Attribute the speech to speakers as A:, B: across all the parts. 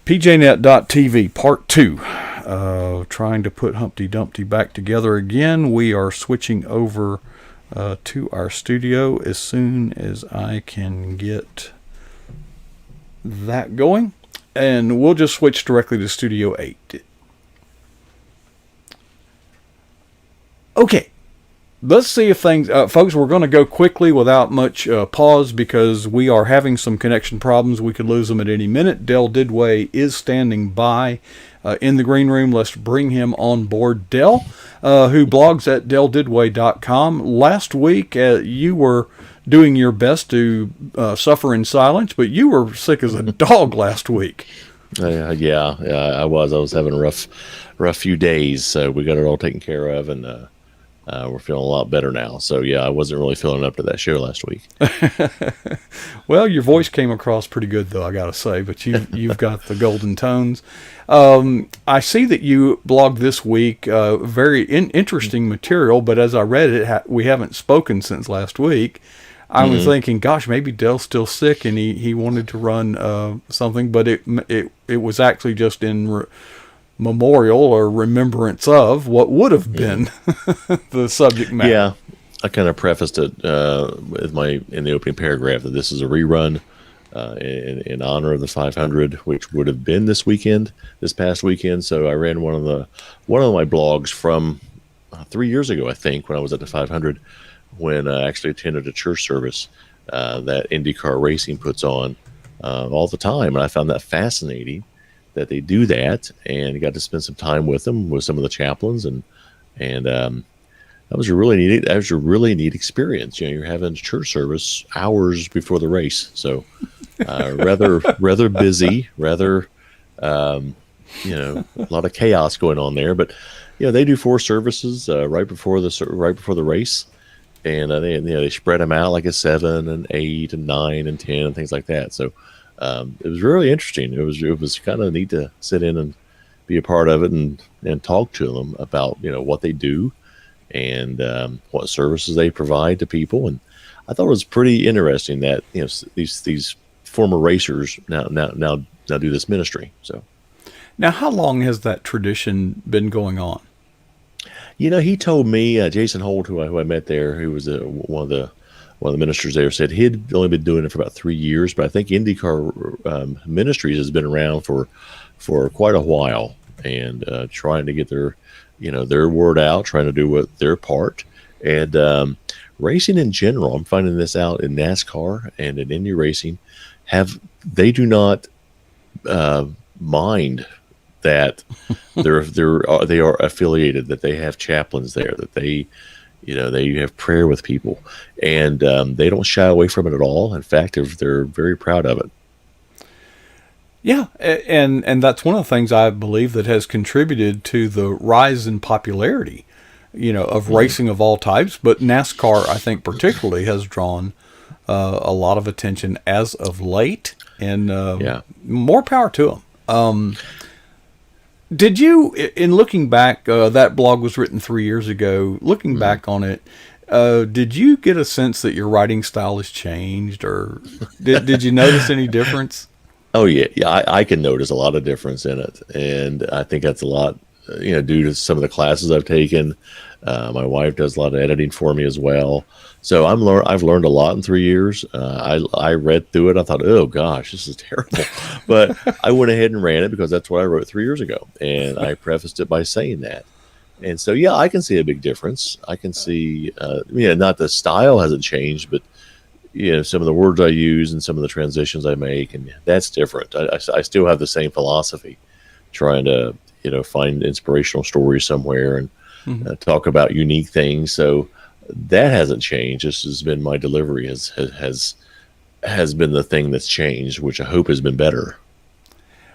A: PJNet.TV Part 2. Trying to put Humpty Dumpty back together again. We are switching over to our studio as soon as I can get that going. And we'll just switch directly to Studio 8. Okay. Let's see if things... folks, we're going to go quickly without much pause because we are having some connection problems. We could lose them at any minute. Dell Didway is standing by in the green room. Let's bring him on board. Dell, who blogs at delldidway.com. Last week, you were doing your best to suffer in silence, but you were sick as a dog last week.
B: Yeah, I was. I was having a rough few days, so we got it all taken care of, and we're feeling a lot better now. So, yeah, I wasn't really feeling up to that show last week.
A: Well, your voice came across pretty good, though, I got to say. But you've got the golden tones. I see that you blogged this week very interesting material. But as I read it, we haven't spoken since last week. I was thinking, gosh, maybe Dell's still sick and he wanted to run something. But it was actually just in... memorial or remembrance of what would have been the subject matter.
B: Yeah, I kind of prefaced it in the opening paragraph that this is a rerun in honor of the 500, which would have been this past weekend. So I ran one of my blogs from 3 years ago, I think, when I was at the 500, when I actually attended a church service that IndyCar Racing puts on all the time, and I found that fascinating. That they do that, and got to spend some time with them, with some of the chaplains, and that was a really neat experience. You know, you're having church service hours before the race, so rather busy, a lot of chaos going on there. But they do 4 services right before the race, and they spread them out like a 7 and 8 and 9 and 10 and things like that. So. It was really interesting. It was kind of neat to sit in and be a part of it and talk to them about what they do and what services they provide to people. And I thought it was pretty interesting that these former racers now do this ministry. So
A: now, how long has that tradition been going on?
B: He told me Jason Holt, who I met there, who was one of the ministers there, said he'd only been doing it for about 3 years, but I think IndyCar Ministries has been around for quite a while and trying to get their word out, trying to do their part. And racing in general, I'm finding this out in NASCAR and in Indy racing, they do not mind that they are affiliated, that they have chaplains there, that they have prayer with people, and they don't shy away from it at all. In fact, they're very proud of it.
A: Yeah, and that's one of the things I believe that has contributed to the rise in popularity, of racing of all types. But NASCAR, I think particularly, has drawn a lot of attention as of late, and more power to them. Did you, in looking back, that blog was written 3 years ago, looking back on it, did you get a sense that your writing style has changed, or did you notice any difference?
B: Oh, yeah. I can notice a lot of difference in it, and I think that's a lot, due to some of the classes I've taken. My wife does a lot of editing for me as well. So I've learned a lot in 3 years. I read through it. I thought, oh gosh, this is terrible. But I went ahead and ran it because that's what I wrote 3 years ago. And I prefaced it by saying that. And so, yeah, I can see a big difference. I can see, not the style hasn't changed, but, some of the words I use and some of the transitions I make, and that's different. I still have the same philosophy, trying to, find inspirational stories somewhere and talk about unique things. So, that hasn't changed. This has been my delivery has been the thing that's changed, which I hope has been better.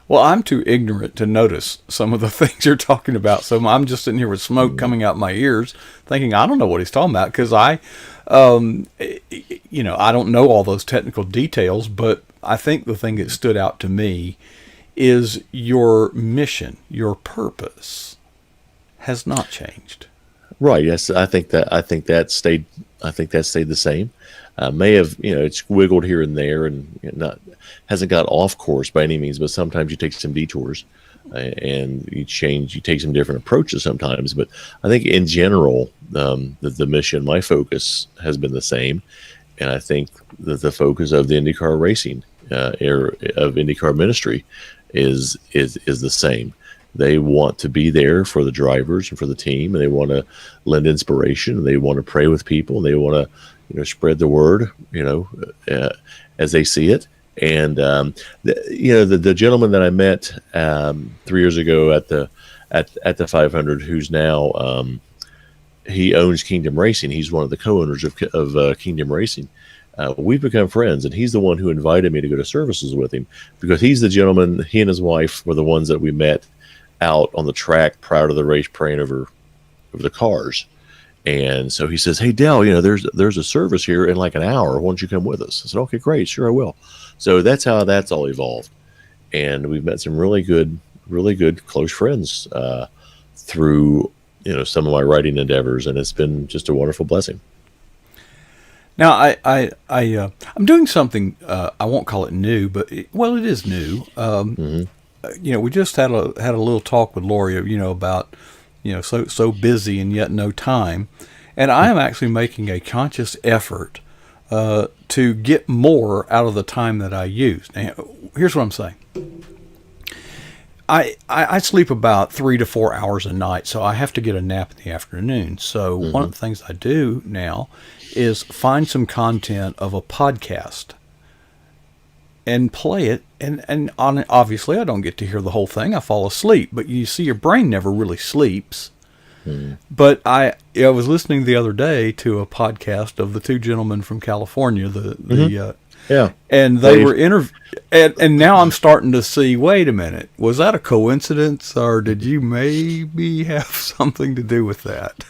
A: Well, I'm too ignorant to notice some of the things you're talking about. So I'm just sitting here with smoke coming out my ears thinking, I don't know what he's talking about. Cause I don't know all those technical details, but I think the thing that stood out to me is your mission, your purpose has not changed.
B: Right. Yes. I think that stayed I think that stayed the same. May have, it's wiggled here and there, and not hasn't got off course by any means. But sometimes you take some detours, and you take some different approaches sometimes. But I think in general, the mission, my focus has been the same, and I think that the focus of the IndyCar racing, of IndyCar Ministry, is the same. They want to be there for the drivers and for the team, and they want to lend inspiration, and they want to pray with people, and they want to, spread the word, as they see it. And the gentleman that I met 3 years ago at the 500, who's now he owns Kingdom Racing. He's one of the co-owners of Kingdom Racing. We've become friends, and he's the one who invited me to go to services with him, because he's the gentleman. He and his wife were the ones that we met out on the track prior to the race, praying over the cars. And so he says, "Hey, Dell, there's a service here in like an hour. Why don't you come with us?" I said, "Okay, great, sure, I will." So that's how that's all evolved, and we've met some really good close friends through some of my writing endeavors, and it's been just a wonderful blessing.
A: Now, I'm doing something, I won't call it new, but it is new. We just had a little talk with Lori, about, so busy and yet no time. And I am actually making a conscious effort to get more out of the time that I use. Now, here's what I'm saying. I sleep about 3 to 4 hours a night, so I have to get a nap in the afternoon. So one of the things I do now is find some content of a podcast and play it. And obviously, I don't get to hear the whole thing. I fall asleep. But you see, your brain never really sleeps. But I was listening the other day to a podcast of the two gentlemen from California, and they were and now I'm starting to see, wait a minute, was that a coincidence, or did you maybe have something to do with that?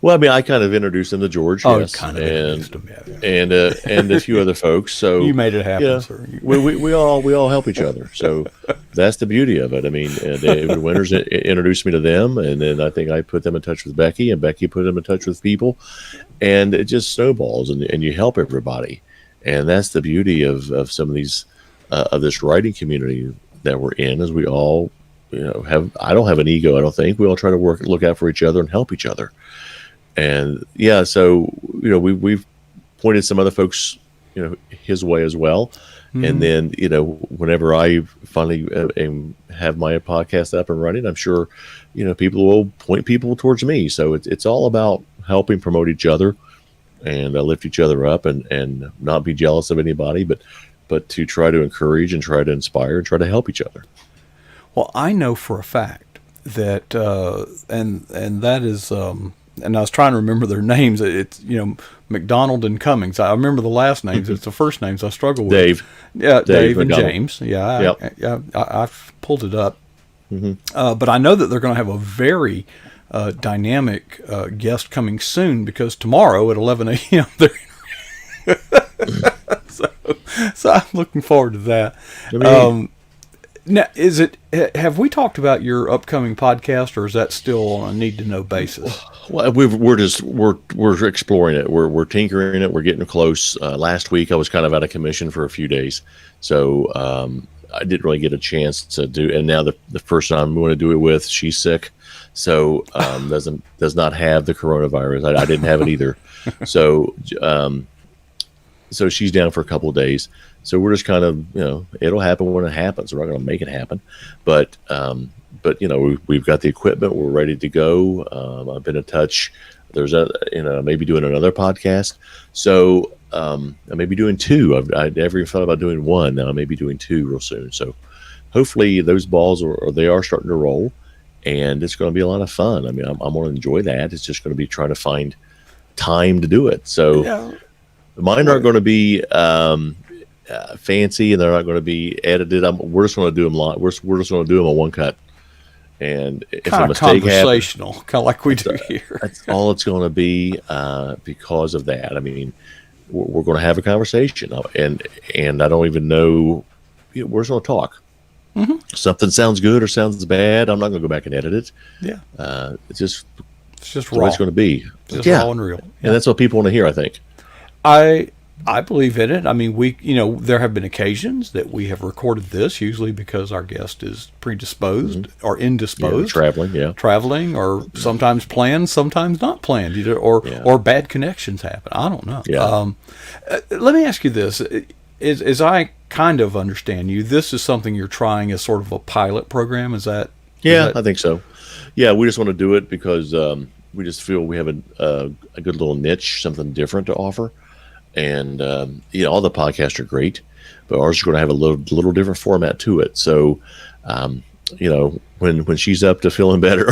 B: Well, I mean, I kind of introduced him to George, yes,
A: kind of introduced him, yeah.
B: and a few other folks. So
A: you made it happen, sir.
B: we all help each other. So that's the beauty of it. I mean, David Winters introduced me to them, and then I think I put them in touch with Becky, and Becky put them in touch with people, and it just snowballs, and you help everybody. And that's the beauty of some of these of this writing community that we're in, is we all have. I don't have an ego. I don't think we all try to look out for each other and help each other. And so we've pointed some other folks his way as well. And then whenever I finally have my podcast up and running, I'm sure people will point people towards me. So it's all about helping promote each other and lift each other up, and not be jealous of anybody, but to try to encourage and try to inspire and try to help each other.
A: Well, I know for a fact that and that is and I was trying to remember their names. It's McDonald and Cummings. I remember the last names. It's the first names I struggle with.
B: Dave.
A: Yeah, Dave and
B: McDonald.
A: James. Yeah,
B: Yep.
A: I've pulled it up. But I know that they're going to have a very dynamic guest coming soon, because tomorrow at 11 a.m. So I'm looking forward to that. Now, have we talked about your upcoming podcast, or is that still on a need-to-know basis?
B: Well, we're exploring it. We're tinkering it. We're getting close. Last week I was kind of out of commission for a few days, so I didn't really get a chance to do. And now the person I'm going to do it with, she's sick, so does not have the coronavirus. I didn't have it either, so she's down for a couple of days. So we're just kind of, it'll happen when it happens. We're not going to make it happen, but we've got the equipment. We're ready to go. I've been in touch. There's maybe doing another podcast. So I may be doing two. I never even thought about doing one. Now I may be doing two real soon. So hopefully those balls they are starting to roll, and it's going to be a lot of fun. I mean, I'm going to enjoy that. It's just going to be trying to find time to do it. So mine aren't going to be fancy, and they're not going to be edited. We're just going to do them live. We're just going to do them on one cut. And if
A: kind
B: a
A: of
B: mistake
A: conversational,
B: happens,
A: kind of like we do here.
B: That's all it's going to be because of that. I mean, we're going to have a conversation, and I don't even know. We're just going to talk. Something sounds good or sounds bad, I'm not going to go back and edit it.
A: Yeah.
B: It's just
A: It's just
B: That's
A: raw.
B: what it's going to be.
A: Just
B: Yeah.
A: raw and real.
B: And that's what people want to hear, I think.
A: I believe in it. I mean, there have been occasions that we have recorded this, usually because our guest is predisposed or indisposed, traveling, or sometimes planned, sometimes not planned, or bad connections happen. I don't know.
B: Yeah.
A: Let me ask you this: as I kind of understand you, this is something you're trying as sort of a pilot program. Is that?
B: Yeah, I think so. Yeah, we just want to do it because we just feel we have a good little niche, something different to offer. And all the podcasts are great, but ours is going to have a little different format to it. So, when she's up to feeling better,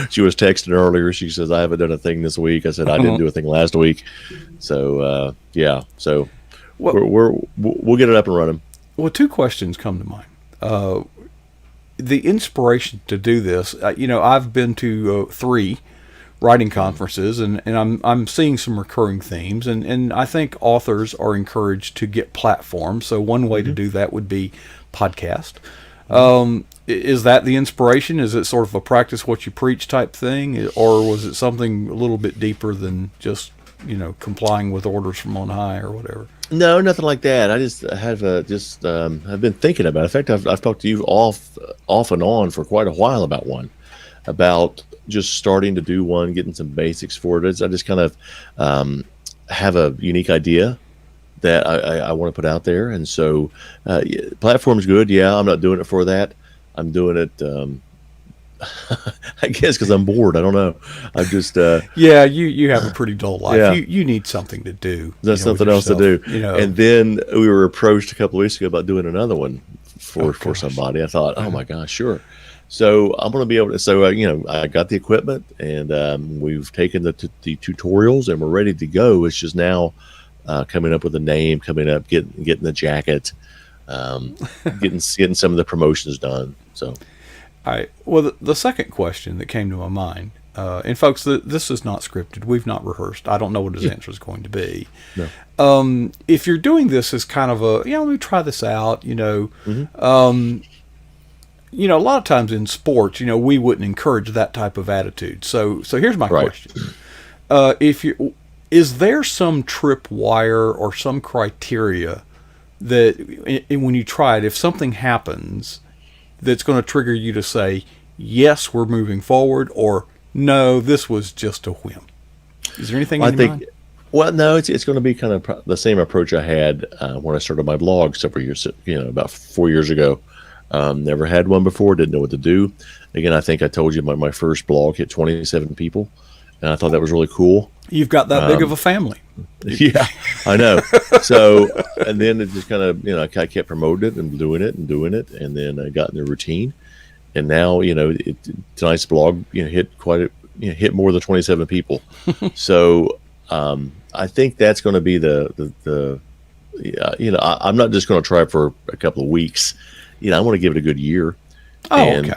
B: she was texting earlier. She says, "I haven't done a thing this week." I said, "I didn't do a thing last week." So So we'll get it up and running.
A: Well, two questions come to mind. The inspiration to do this, I've been to 3 writing conferences, and I'm seeing some recurring themes, and I think authors are encouraged to get platforms. So one way to do that would be podcast. Is that the inspiration? Is it sort of a practice what you preach type thing, or was it something a little bit deeper than just complying with orders from on high or whatever?
B: No, nothing like that. I just have I've been thinking about it. In fact, I've talked to you off and on for quite a while about just starting to do one, getting some basics for it. I just kind of have a unique idea that I want to put out there. And so platform's good. Yeah, I'm not doing it for that. I'm doing it, I guess, because I'm bored. I don't know. I'm just...
A: yeah, you have a pretty dull life.
B: Yeah.
A: You need something to do.
B: There's something else to do. And then we were approached a couple of weeks ago about doing another one for somebody. I thought, oh my gosh, sure. So I'm going to be able to, I got the equipment, and we've taken the tutorials, and we're ready to go. It's just now coming up with a name, getting the jacket, getting some of the promotions done. So,
A: all right. Well, the second question that came to my mind, and folks, this is not scripted. We've not rehearsed. I don't know what his answer is going to be.
B: No.
A: If you're doing this as kind of a, let me try this out, a lot of times in sports, we wouldn't encourage that type of attitude. So here's my question. Is there some tripwire or some criteria that when you try it, if something happens that's going to trigger you to say, yes, we're moving forward, or no, this was just a whim? Is there anything in your mind?
B: Well, no, it's going to be kind of the same approach I had when I started my blog several years, about 4 years ago. Never had one before, didn't know what to do. Again, I think I told you my first blog hit 27 people, and I thought that was really cool.
A: You've got that big of a family.
B: Yeah, I know. So, and then it just kind of, I kept promoting it and doing it, and then I got in the routine. And now, tonight's blog, hit hit more than 27 people. So, I think that's going to be I'm not just going to try for a couple of weeks. I want to give it a good year. And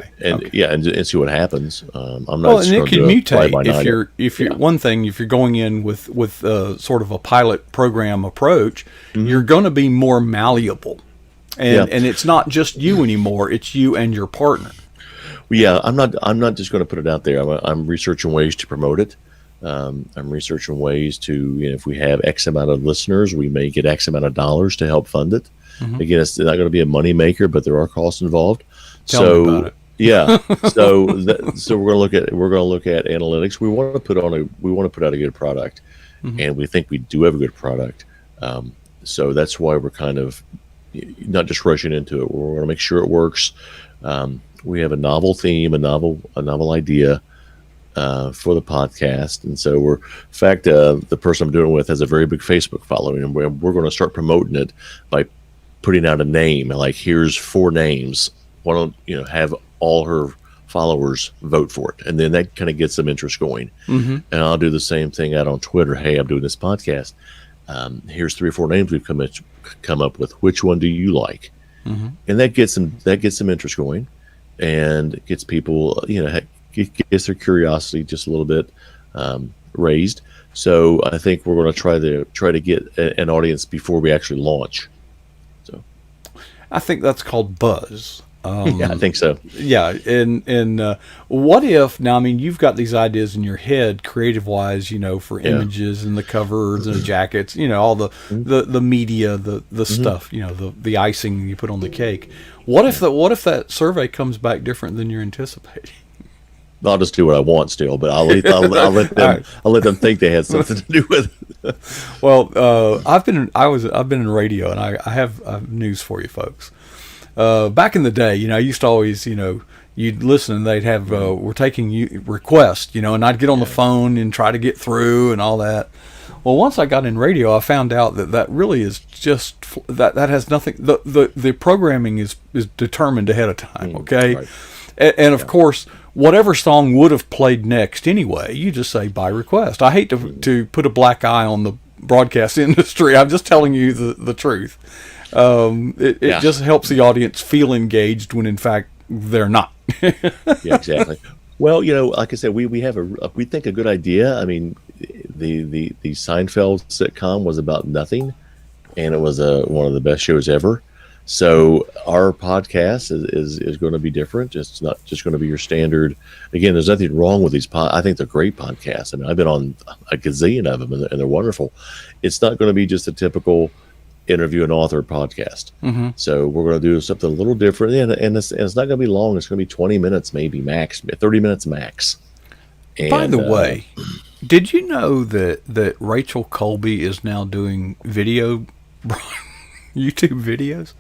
B: see what happens. I'm not.
A: Well, and it can mutate if you're one thing. If you're going in with sort of a pilot program approach, you're going to be more malleable, and it's not just you anymore. It's you and your partner.
B: Well, yeah, I'm not just going to put it out there. I'm researching ways to promote it. I'm researching ways to, if we have X amount of listeners, we may get X amount of dollars to help fund it. Again, it's not going to be a money maker, but there are costs involved.
A: Tell me about it.
B: Yeah. So we're going to look at analytics. We want to put out a good product, and we think we do have a good product. So that's why we're kind of not just rushing into it. We're going to make sure it works. We have a novel theme, a novel idea for the podcast, and so in fact, the person I'm doing it with has a very big Facebook following, and we're going to start promoting it by putting out a name, like here's 4 names. Why don't have all her followers vote for it, and then that kind of gets some interest going. And I'll do the same thing out on Twitter. Hey, I'm doing this podcast. Here's 3 or 4 names we've come up with. Which one do you like? And that gets some interest going, and gets people gets their curiosity just a little bit raised. So I think we're going to try to get an audience before we actually launch. So
A: I think that's called buzz.
B: Yeah, I think so.
A: Yeah, and what if now? I mean, you've got these ideas in your head, creative wise, for
B: Yeah.
A: images and the covers and the jackets, all the media, the stuff, the icing you put on the cake. What if that survey comes back different than you're anticipating?
B: I'll just do what I want still, but I'll let them
A: right.
B: I'll let them think they had something to do with it.
A: Well, I've been in radio, and I have news for you folks. Back in the day, I used to always, you'd listen and they'd have, we're taking you requests, and I'd get on the phone and try to get through and all that. Well, once I got in radio, I found out that really is just, that has nothing, the programming is determined ahead of time. Okay.
B: Right.
A: And of course, whatever song would have played next anyway, you just say by request. I hate to put a black eye on the broadcast industry. I'm just telling you the truth. It just helps the audience feel engaged when in fact they're not.
B: Yeah, exactly. Well, like I said, we have we think a good idea. I mean, the Seinfeld sitcom was about nothing, and it was one of the best shows ever. So our podcast is going to be different. It's not just going to be your standard. Again, there's nothing wrong with these I think they're great podcasts. I mean, I've been on a gazillion of them, and they're wonderful. It's not going to be just a typical interview an author podcast.
A: Mm-hmm.
B: So we're going to do something a little different, and it's not going to be long. It's going to be 20 minutes, maybe max, 30 minutes max. And,
A: by the way, did you know that Rachel Colby is now doing YouTube videos?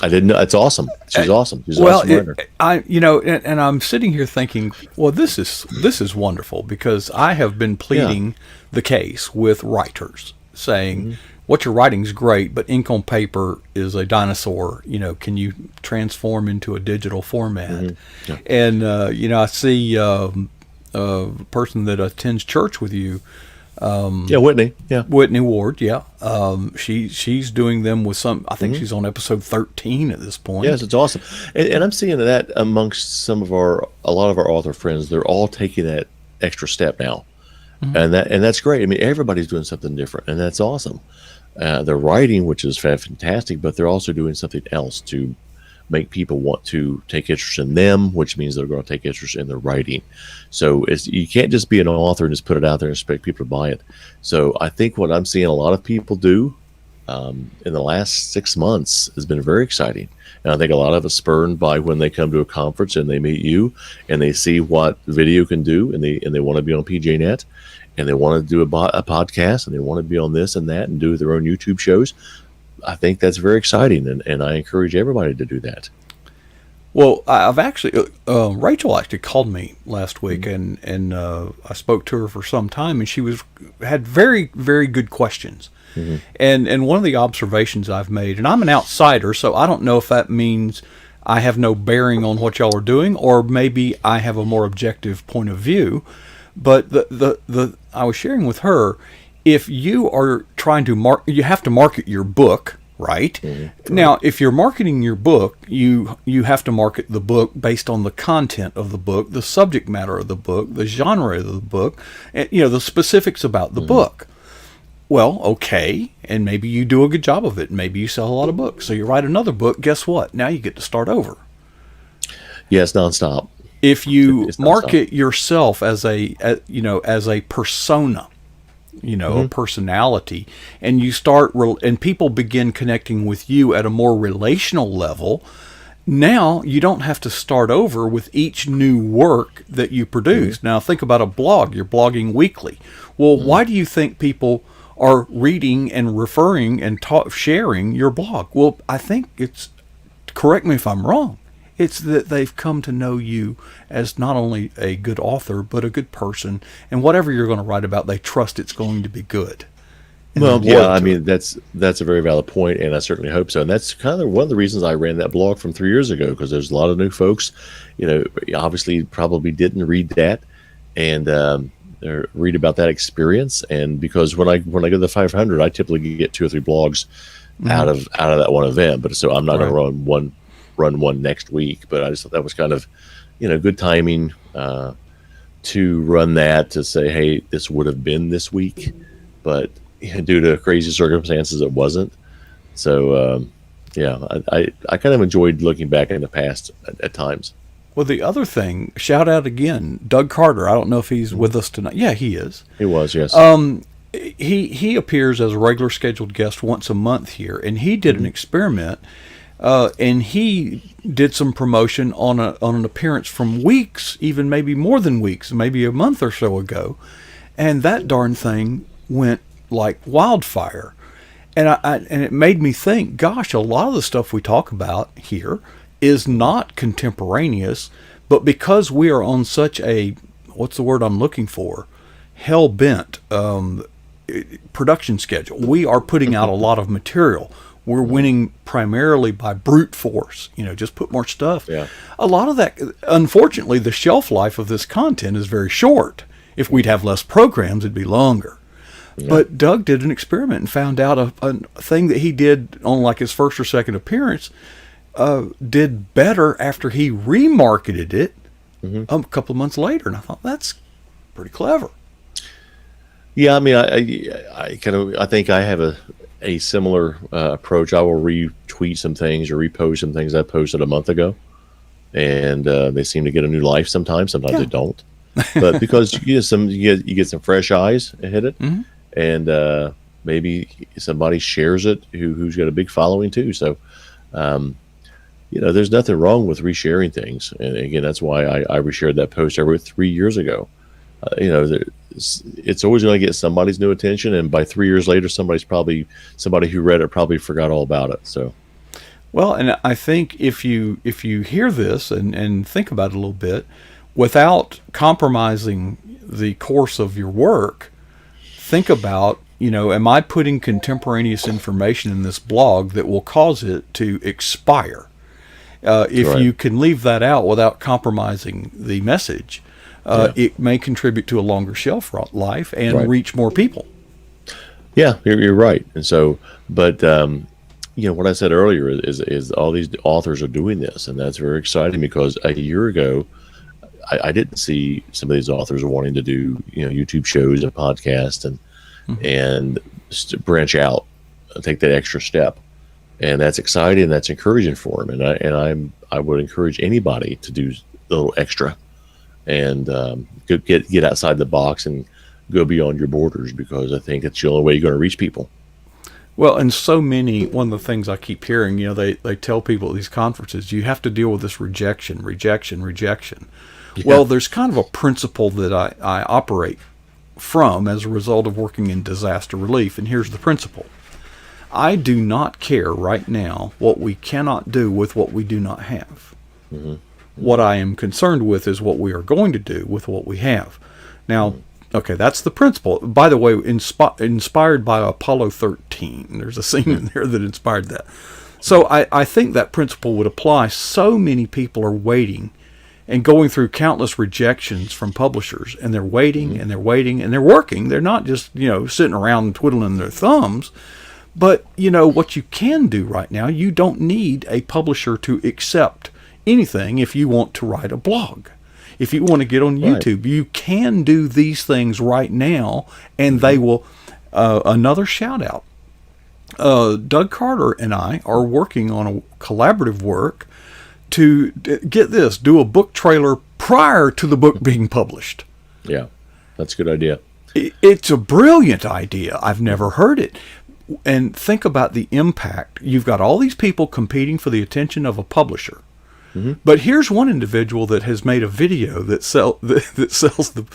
B: I didn't know. It's awesome. She's awesome. She's an awesome writer.
A: And I'm sitting here thinking, well, this is wonderful, because I have been pleading the case with writers, saying, what you're writing is great, but ink on paper is a dinosaur. Can you transform into a digital format?
B: Yeah.
A: And I see a person that attends church with you.
B: Whitney. Yeah,
A: Whitney Ward. Yeah, she's doing them with some. I think she's on episode 13 at this point.
B: Yes, it's awesome, and I'm seeing that amongst a lot of our author friends. They're all taking that extra step now, and that's great. I mean, everybody's doing something different, and that's awesome. They're writing, which is fantastic, but they're also doing something else to make people want to take interest in them, which means they're going to take interest in their writing. So you can't just be an author and just put it out there and expect people to buy it. So I think what I'm seeing a lot of people do in the last 6 months has been very exciting. And I think a lot of it's spurred by when they come to a conference and they meet you and they see what video can do, and they want to be on PJNet, and they want to do a podcast, and they want to be on this and that and do their own YouTube shows. I think that's very exciting, and I encourage everybody to do that.
A: Well, I've actually Rachel actually called me last week, and I spoke to her for some time, and she had very, very good questions. And one of the observations I've made, and I'm an outsider, so I don't know if that means I have no bearing on what y'all are doing, or maybe I have a more objective point of view. But I was sharing with her, if you are trying to you have to market your book, right? Now, if you're marketing your book, you have to market the book based on the content of the book, the subject matter of the book, the genre of the book, and the specifics about the book. Well, okay, and maybe you do a good job of it. Maybe you sell a lot of books, so you write another book. Guess what? Now you get to start over.
B: Yes, nonstop.
A: If you market yourself as a persona, a personality, and you and people begin connecting with you at a more relational level, now you don't have to start over with each new work that you produce. Now think about a blog. You're blogging weekly. Well, why do you think people are reading and referring and sharing your blog? Well, I think correct me if I'm wrong, it's that they've come to know you as not only a good author, but a good person. And whatever you're going to write about, they trust it's going to be good.
B: Well, yeah, I mean, that's a very valid point, and I certainly hope so. And that's kind of one of the reasons I ran that blog from 3 years ago, because there's a lot of new folks, obviously probably didn't read that and read about that experience. And because when I go to the 500, I typically get 2 or 3 blogs out of that one event. But so I'm not going to run one next week, but I just thought that was kind of, good timing to run that, to say, hey, this would have been this week, but due to crazy circumstances, it wasn't. So Yeah, I kind of enjoyed looking back in the past at times.
A: Well, the other thing, shout out again, Doug Carter. I don't know if he's with us tonight. Yeah, he is.
B: He was, yes.
A: He appears as a regular scheduled guest once a month here, and he did an experiment, and he did some promotion on an appearance from weeks, even maybe more than weeks, maybe a month or so ago, and that darn thing went like wildfire. And it made me think, gosh, a lot of the stuff we talk about here is not contemporaneous, but because we are on such a, what's the word I'm looking for, hell-bent production schedule, we are putting out a lot of material. We're winning primarily by brute force, just put more stuff.
B: Yeah.
A: A lot of that, unfortunately, the shelf life of this content is very short. If we'd have less programs, it'd be longer. Yeah. But Doug did an experiment and found out a thing that he did on like his first or second appearance did better after he remarketed it a couple of months later. And I thought, that's pretty clever.
B: Yeah, I mean, I think I have a similar approach. I will retweet some things or repost some things I posted a month ago, and they seem to get a new life sometimes. Sometimes they don't. But because you get some fresh eyes that hit it, and maybe somebody shares it who's got a big following too. So, there's nothing wrong with resharing things. And again, that's why I reshared that post over 3 years ago. It's always going to get somebody's new attention, and by 3 years later, somebody who read it probably forgot all about it. So,
A: well, and I think if you hear this and think about it a little bit, without compromising the course of your work, think about, am I putting contemporaneous information in this blog that will cause it to expire? If
B: right.
A: You can leave that out without compromising the message, it may contribute to a longer shelf life and
B: right.
A: reach more people.
B: Yeah, you're right. And so, but what I said earlier is all these authors are doing this, and that's very exciting because a year ago, I didn't see some of these authors wanting to do YouTube shows and podcasts and branch out, take that extra step, and that's exciting. That's encouraging for them, and I would encourage anybody to do a little extra and get outside the box and go beyond your borders, because I think it's the only way you're going to reach people.
A: Well, and so many, one of the things I keep hearing, they tell people at these conferences, you have to deal with this rejection. Yeah. Well, there's kind of a principle that I operate from as a result of working in disaster relief, and here's the principle. I do not care right now what we cannot do with what we do not have. Mm-hmm. What I am concerned with is what we are going to do with what we have. Now, okay, that's the principle. By the way, inspired by Apollo 13. There's a scene in there that inspired that. So I think that principle would apply. So many people are waiting and going through countless rejections from publishers, and they're waiting and they're waiting and they're working. They're not just, sitting around twiddling their thumbs. But, what you can do right now, you don't need a publisher to accept anything if you want to write a blog. If you want to get on YouTube, right. You can do these things right now, and they will. Another shout out. Doug Carter and I are working on a collaborative work to get this, do a book trailer prior to the book being published.
B: Yeah, that's a good idea.
A: It's a brilliant idea. I've never heard it. And think about the impact. You've got all these people competing for the attention of a publisher. Mm-hmm. But here's one individual that has made a video that sells the.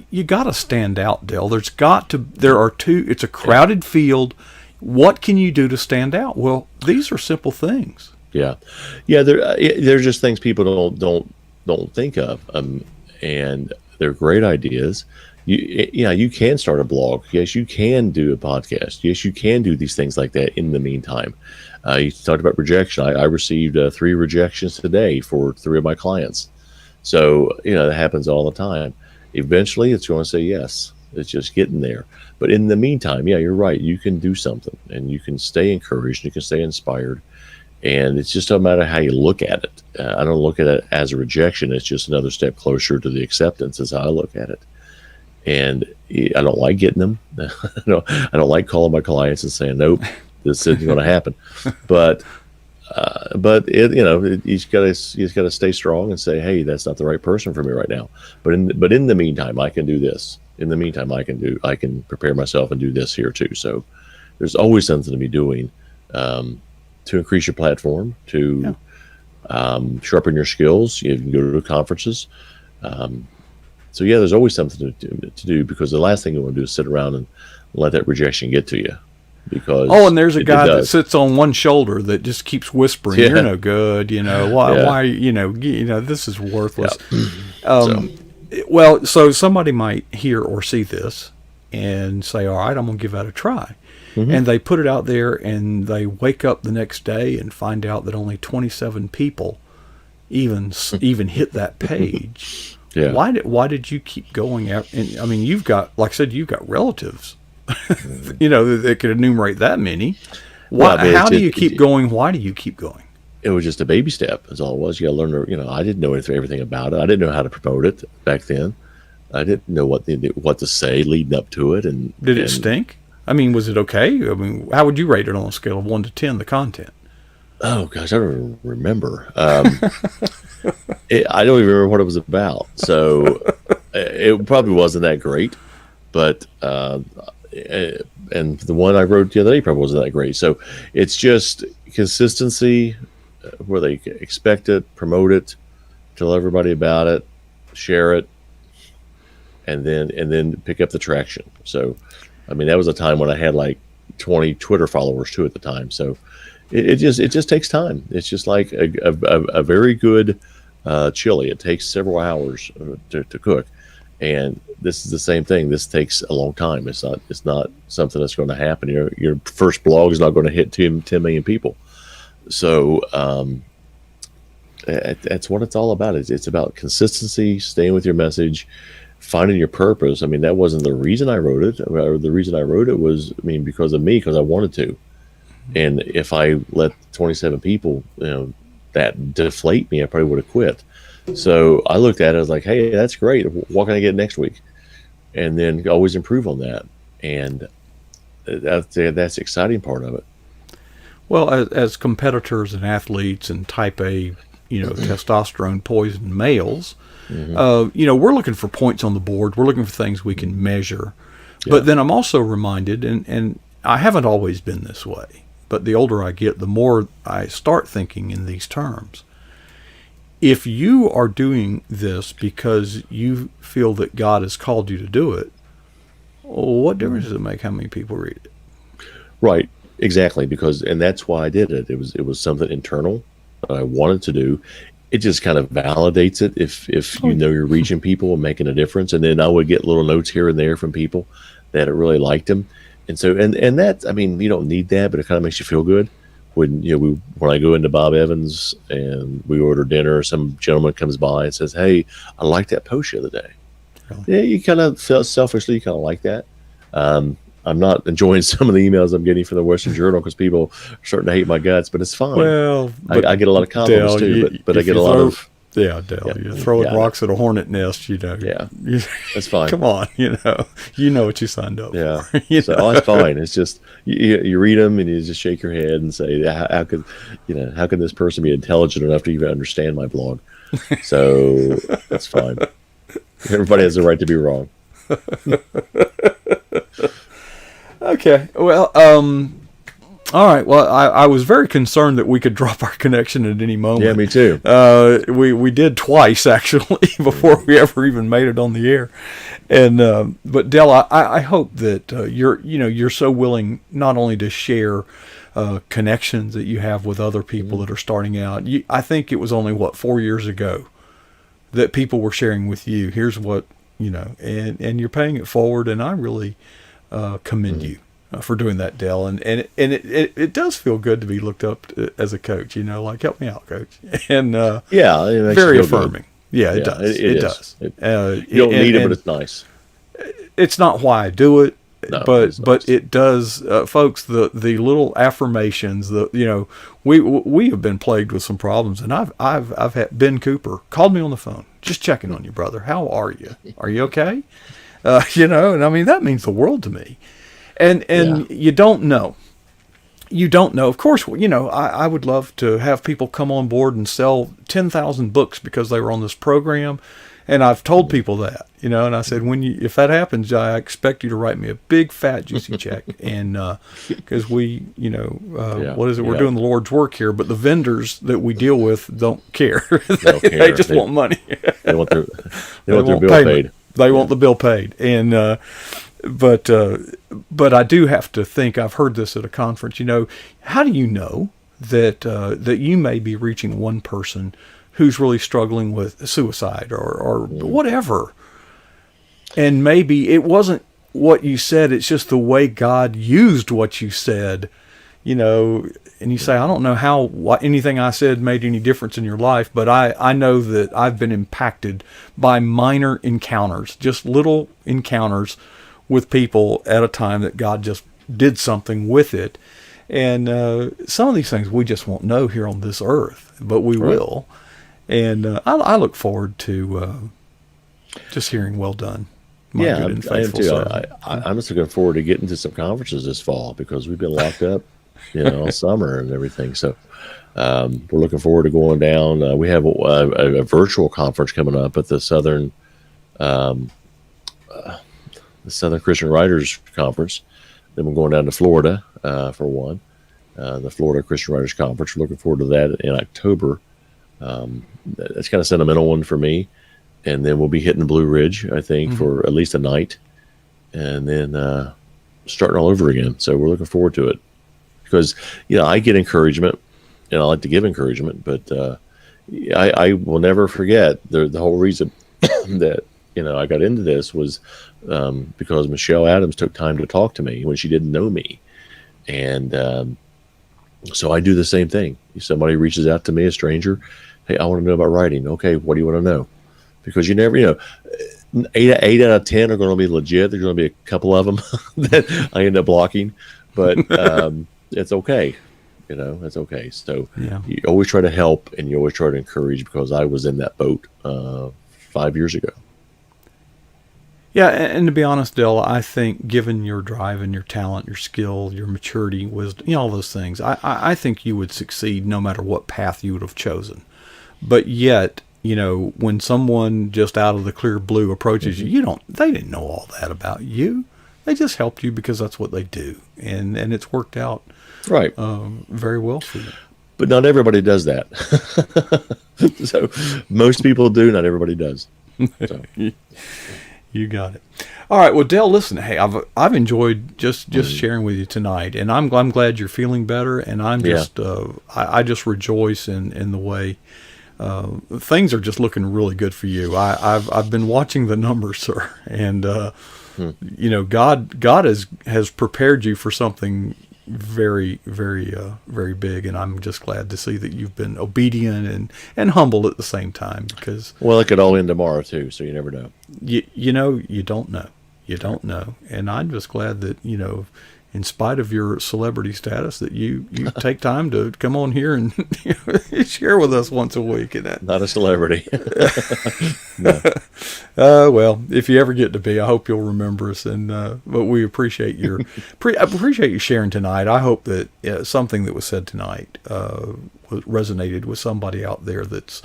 A: You got to stand out, Dale. There are two. It's a crowded field. What can you do to stand out? Well, these are simple things.
B: Yeah. They're just things people don't think of, and they're great ideas. You can start a blog. Yes, you can do a podcast. Yes, you can do these things like that in the meantime. You talked about rejection. I received 3 rejections today for 3 of my clients. So, that happens all the time. Eventually, it's going to say yes. It's just getting there. But in the meantime, you're right. You can do something, and you can stay encouraged. You can stay inspired. And it's just a matter of how you look at it. I don't look at it as a rejection. It's just another step closer to the acceptance is how I look at it. And I don't like getting them. I don't like calling my clients and saying, nope, this isn't going to happen. But you just gotta stay strong and say, hey, that's not the right person for me right now. But in the meantime, I can do this. In the meantime, I can prepare myself and do this here too. So there's always something to be doing to increase your platform, to sharpen your skills. You can go to conferences. So yeah, there's always something to do, because the last thing you want to do is sit around and let that rejection get to you. Because
A: and there's a guy that sits on one shoulder that just keeps whispering, "You're no good. Why? This is worthless." Well, so somebody might hear or see this and say, "All right, I'm going to give that a try." Mm-hmm. And they put it out there, and they wake up the next day and find out that only 27 people even hit that page. Yeah. Why did you keep going out? And I mean, you've got, like I said, you've got relatives, that could enumerate that many. How do you keep going? Why do you keep going?
B: It was just a baby step. That's all it was. You got to learn. I didn't know everything about it. I didn't know how to promote it back then. I didn't know what to say leading up to it. And
A: did it stink? I mean, was it okay? I mean, how would you rate it on a scale of 1 to 10? The content.
B: Oh gosh, I don't remember. I don't even remember what it was about. So it probably wasn't that great. But and the one I wrote the other day probably wasn't that great. So it's just consistency, where they expect it, promote it, tell everybody about it, share it, and then pick up the traction. So, I mean, that was a time when I had like 20 Twitter followers too at the time. So it just takes time. It's just like a very good chili. It takes several hours to cook. And this is the same thing. This takes a long time. It's not something that's going to happen. Your first blog is not going to hit 10 million people. So that's what it's all about. It's about consistency, staying with your message, finding your purpose. I mean, that wasn't the reason I wrote it. The reason I wrote it was, because of me, because I wanted to. And if I let 27 people, that deflate me, I probably would have quit. So I looked at it, I was like, hey, that's great. What can I get next week? And then always improve on that. And that's the exciting part of it.
A: Well, as competitors and athletes and type A, testosterone poisoned males, we're looking for points on the board. We're looking for things we can measure. Yeah. But then I'm also reminded, and I haven't always been this way, but the older I get, the more I start thinking in these terms. If you are doing this because you feel that God has called you to do it, what difference does it make how many people read it?
B: Right, exactly. And that's why I did it. It was something internal that I wanted to do. It just kind of validates it if you're reaching people and making a difference. And then I would get little notes here and there from people that it really liked them. And so and that, you don't need that, but it kind of makes you feel good. When when I go into Bob Evans and we order dinner, some gentleman comes by and says, "Hey, I liked that post the other day." Really? Yeah, you kind of feel selfishly, you kind of like that. I'm not enjoying some of the emails I'm getting from the Western Journal because people are starting to hate my guts, but it's fine.
A: Well,
B: I get a lot of compliments too, but I get a lot of.
A: Yeah, Dale, you're throwing rocks at a hornet nest,
B: Yeah, that's fine.
A: Come on, you know what you signed up for.
B: So it's fine. It's just you read them and you just shake your head and say, how could this person be intelligent enough to even understand my blog? So that's fine. Everybody has the right to be wrong.
A: Okay. Well, all right. Well, I was very concerned that we could drop our connection at any moment.
B: Yeah, me too.
A: We did twice actually before we ever even made it on the air. And but Dell, I hope that you're so willing not only to share connections that you have with other people that are starting out. I think it was only 4 years ago that people were sharing with you. Here's what and you're paying it forward, and I really commend you for doing that, Dell. And it does feel good to be looked up to as a coach, like, help me out, coach. And
B: it makes
A: very
B: you feel
A: affirming.
B: Good.
A: Yeah, it does. It does.
B: You don't need it, but it's nice.
A: It's not why I do it,
B: no,
A: but it does, folks. The little affirmations. We have been plagued with some problems, and I've had Ben Cooper called me on the phone, just checking on you, brother. How are you? Are you okay? And that means the world to me. And you don't know you don't know. Of course, I would love to have people come on board and sell 10,000 books because they were on this program. And I've told people that, and I said, if that happens, I expect you to write me a big, fat, juicy check. And because we, what is it? We're doing the Lord's work here, but the vendors that we deal with don't care. They just want money.
B: They want their bill paid.
A: They want the bill paid. And, but I do have to think, I've heard this at a conference, how do you know that you may be reaching one person who's really struggling with suicide or whatever? And maybe it wasn't what you said, it's just the way God used what you said, and you say, I don't know how anything I said made any difference in your life, but I know that I've been impacted by minor encounters, just little encounters with people at a time that God just did something with it. And some of these things we just won't know here on this earth, but we will. And I look forward to just hearing, well done, my good and faithful servant.
B: I'm just looking forward to getting to some conferences this fall because we've been locked up, all summer and everything. So we're looking forward to going down. We have a virtual conference coming up at the Southern Christian Writers Conference. Then we're going down to Florida for one, the Florida Christian Writers Conference. We're looking forward to that in October. That's kind of sentimental one for me. And then we'll be hitting Blue Ridge, I think, for at least a night, and then starting all over again. So we're looking forward to it because, I get encouragement and I like to give encouragement, but I will never forget the whole reason that, I got into this was because Michelle Adams took time to talk to me when she didn't know me. And so I do the same thing. If somebody reaches out to me, a stranger, hey, I want to know about writing. Okay, what do you want to know? Because you never, 8 out of 10 are going to be legit. There's going to be a couple of them that I end up blocking, but it's okay. It's okay. So you always try to help and you always try to encourage, because I was in that boat 5 years ago.
A: Yeah, and to be honest, Dale, I think given your drive and your talent, your skill, your maturity, wisdom, all those things, I think you would succeed no matter what path you would have chosen. But yet, when someone just out of the clear blue approaches you, they didn't know all that about you. They just helped you because that's what they do. And it's worked out
B: right
A: very well for you.
B: But not everybody does that. So most people do, not everybody does. So.
A: You got it. All right. Well, Dale, listen. Hey, I've enjoyed just sharing with you tonight, and I'm glad you're feeling better. And I'm just I just rejoice in the way things are just looking really good for you. I've been watching the numbers, sir, and God has prepared you for something very, very, very big, and I'm just glad to see that you've been obedient and humble at the same time. Because
B: it could all end tomorrow too, so you never know.
A: You don't know, and I'm just glad that in spite of your celebrity status, that you take time to come on here and share with us once a week. And that.
B: Not a celebrity.
A: No. Well, if you ever get to be, I hope you'll remember us. And but we appreciate appreciate you sharing tonight. I hope that something that was said tonight resonated with somebody out there that's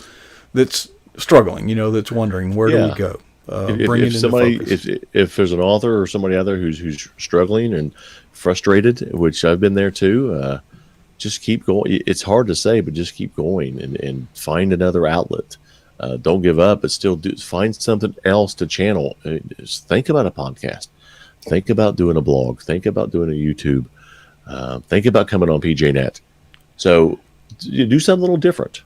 A: struggling. That's wondering, where do we go?
B: If there's an author or somebody out there who's struggling and frustrated, which I've been there too, just keep going. It's hard to say, but just keep going and find another outlet. Don't give up, but still find something else to channel. Just think about a podcast. Think about doing a blog. Think about doing a YouTube. Think about coming on PJNet. So you do something a little different.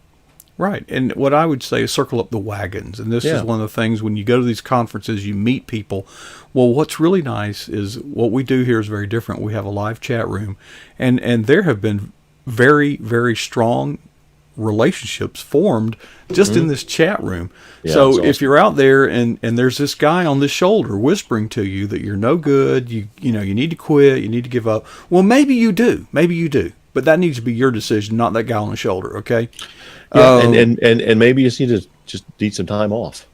A: Right. And what I would say is circle up the wagons. And this is one of the things, when you go to these conferences, you meet people. Well, what's really nice is what we do here is very different. We have a live chat room, and there have been very, very strong relationships formed just in this chat room. Yeah, so awesome. If you're out there and there's this guy on this shoulder whispering to you that you're no good, you need to quit, you need to give up. Well, maybe you do. But that needs to be your decision, not that guy on the shoulder, okay?
B: Yeah, and maybe you just need some time off.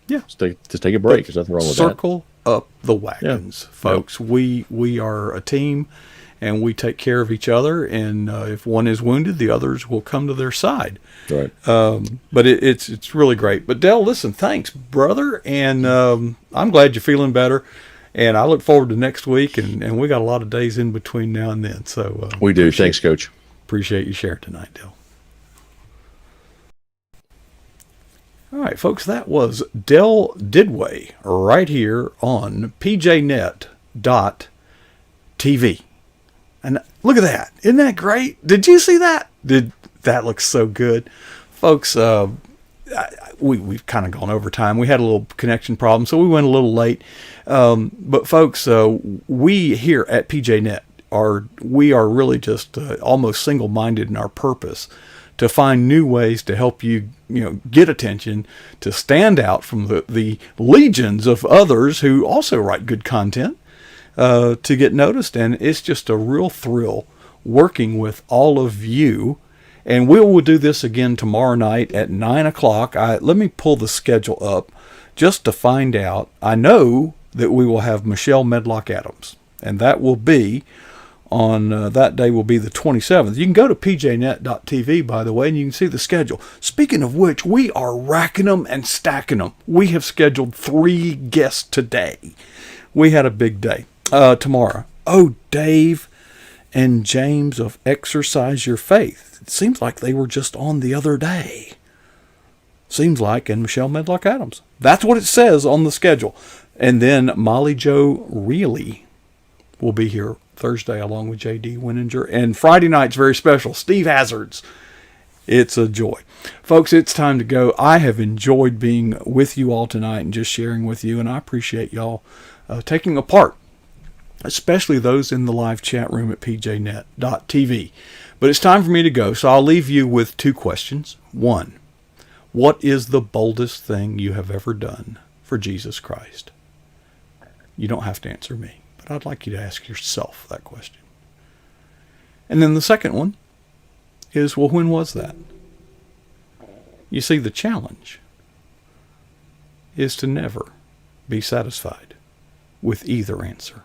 A: Yeah.
B: Just take a break. There's nothing wrong with that.
A: Circle up the wagons, folks. Yeah. We are a team, and we take care of each other. And if one is wounded, the others will come to their side.
B: Right.
A: But it's really great. But Dale, listen, thanks, brother, and I'm glad you're feeling better. And I look forward to next week, and we got a lot of days in between now and then. So
B: we do. Thanks, Coach.
A: Appreciate you sharing tonight, Dale. All right, folks, that was Dell Didway right here on pjnet.tv. And look at that. Isn't that great? Did you see that? That looks so good. Folks, we've kind of gone over time. We had a little connection problem, so we went a little late. But folks, we here at PJNet we are really just almost single-minded in our purpose to find new ways to help you, get attention, to stand out from the legions of others who also write good content, to get noticed. And it's just a real thrill working with all of you. And we will do this again tomorrow night at 9 o'clock. Let me pull the schedule up just to find out. I know that we will have Michelle Medlock Adams, and that will be on that day will be the 27th. You can go to pjnet.tv, by the way, and you can see the schedule. Speaking of which, we are racking them and stacking them. We have scheduled 3 guests today. We had a big day. Tomorrow. Oh, Dave and James of Exercise Your Faith. It seems like they were just on the other day. Seems like, and Michelle Medlock Adams. That's what it says on the schedule. And then Molly Jo Reilly will be here Thursday along with J.D. Winninger. And Friday night's very special, Steve Hazards. It's a joy. Folks, it's time to go. I have enjoyed being with you all tonight and just sharing with you, and I appreciate y'all taking a part, especially those in the live chat room at pjnet.tv. But it's time for me to go, so I'll leave you with 2 questions. 1, what is the boldest thing you have ever done for Jesus Christ? You don't have to answer me, but I'd like you to ask yourself that question. And then the second one is, well, when was that? You see, the challenge is to never be satisfied with either answer.